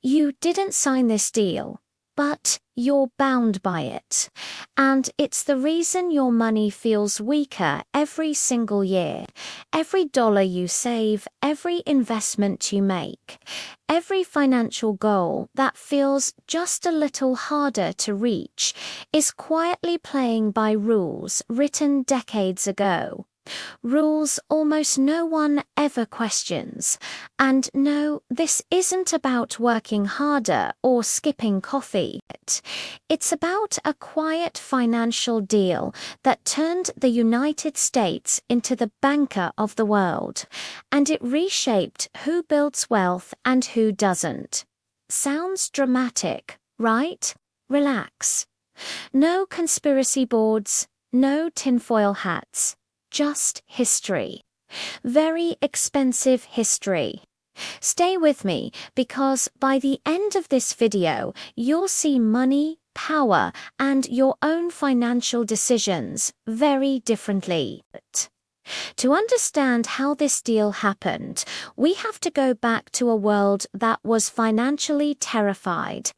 You didn't sign this deal, but you're bound by it. And it's the reason your money feels weaker every single year. Every dollar you save, every investment you make, every financial goal that feels just a little harder to reach is quietly playing by rules written decades ago. Rules almost no one ever questions. And no, this isn't about working harder or skipping coffee. It's about a quiet financial deal that turned the United States into the banker of the world, and it reshaped who builds wealth and who doesn't. Sounds dramatic, right? Relax. No conspiracy boards, no tinfoil hats. Just history. Very expensive history. Stay with me because by the end of this video, you'll see money, power, and your own financial decisions very differently. To understand how this deal happened, we have to go back to a world that was financially terrified.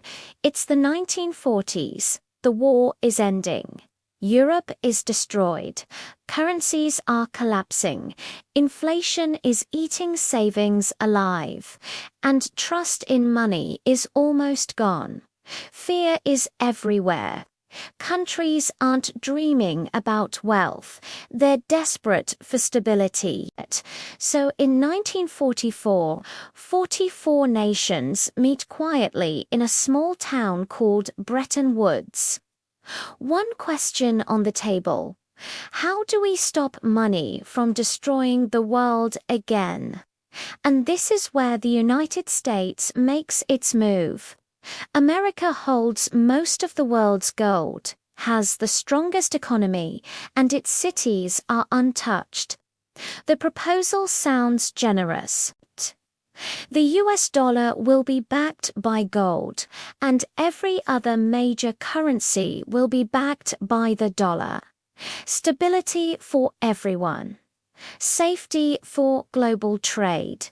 It's the 1940s. The war is ending. Europe is destroyed. Currencies are collapsing. Inflation is eating savings alive. And trust in money is almost gone. Fear is everywhere. Countries aren't dreaming about wealth. They're desperate for stability. So in 1944, 44 nations meet quietly in a small town called Bretton Woods. One question on the table. How do we stop money from destroying the world again? And this is where the United States makes its move. America holds most of the world's gold, has the strongest economy, and its cities are untouched. The proposal sounds generous. The US dollar will be backed by gold, and every other major currency will be backed by the dollar. Stability for everyone. Safety for global trade.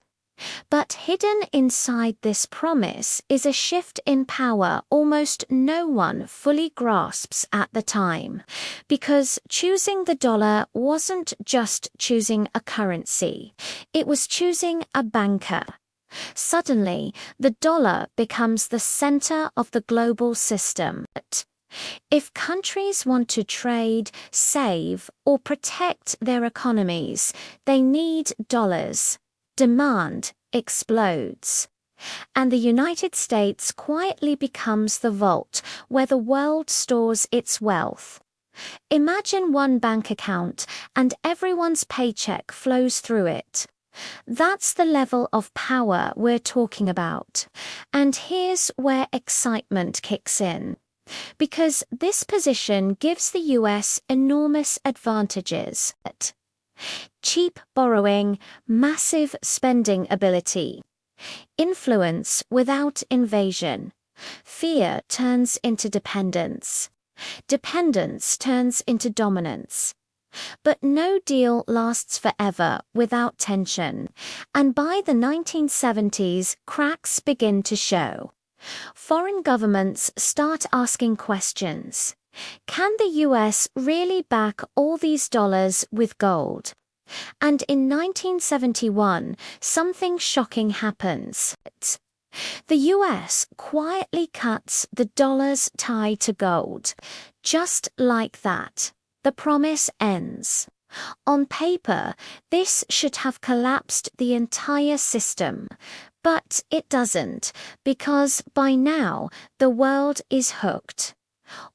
But hidden inside this promise is a shift in power almost no one fully grasps at the time, because choosing the dollar wasn't just choosing a currency, it was choosing a banker. Suddenly, the dollar becomes the center of the global system. If countries want to trade, save, or protect their economies, they need dollars. Demand explodes. And the United States quietly becomes the vault where the world stores its wealth. Imagine one bank account and everyone's paycheck flows through it. That's the level of power we're talking about. And here's where excitement kicks in. Because this position gives the US enormous advantages. Cheap borrowing, massive spending ability. Influence without invasion. Fear turns into dependence. Dependence turns into dominance. But no deal lasts forever without tension, and by the 1970s, cracks begin to show. Foreign governments start asking questions. Can the US really back all these dollars with gold? And in 1971, something shocking happens. The US quietly cuts the dollar's tie to gold. Just like that, the promise ends. On paper, this should have collapsed the entire system. But it doesn't, because by now, the world is hooked.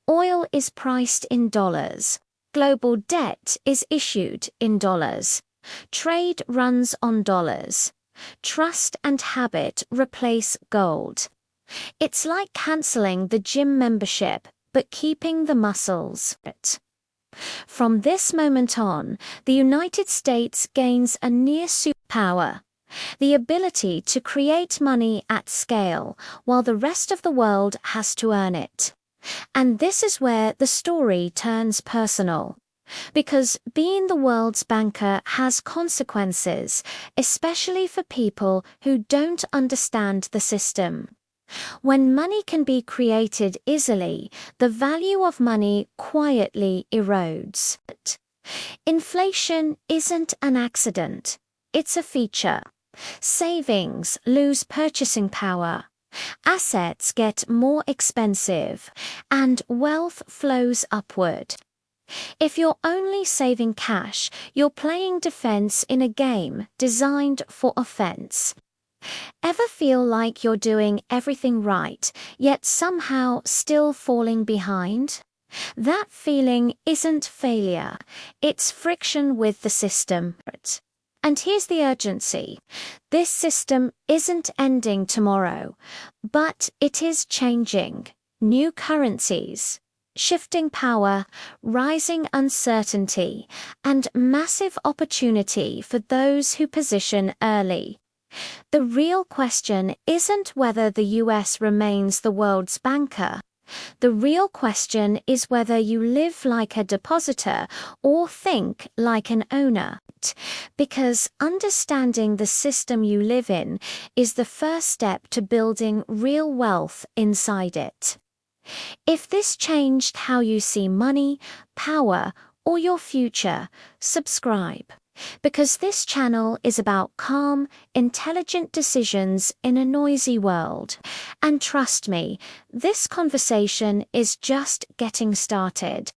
Oil is priced in dollars. Global debt is issued in dollars. Trade runs on dollars. Trust and habit replace gold. It's like canceling the gym membership, but keeping the muscles. From this moment on, the United States gains a near superpower. The ability to create money at scale, while the rest of the world has to earn it. And this is where the story turns personal. Because being the world's banker has consequences, especially for people who don't understand the system. When money can be created easily, the value of money quietly erodes. Inflation isn't an accident, it's a feature. Savings lose purchasing power. Assets get more expensive, and wealth flows upward. If you're only saving cash, you're playing defense in a game designed for offense. Ever feel like you're doing everything right, yet somehow still falling behind? That feeling isn't failure, it's friction with the system. And here's the urgency. This system isn't ending tomorrow, but it is changing. New currencies, shifting power, rising uncertainty, and massive opportunity for those who position early. The real question isn't whether the US remains the world's banker. The real question is whether you live like a depositor or think like an owner. Because understanding the system you live in is the first step to building real wealth inside it. If this changed how you see money, power, or your future, subscribe. Because this channel is about calm, intelligent decisions in a noisy world. And trust me, this conversation is just getting started.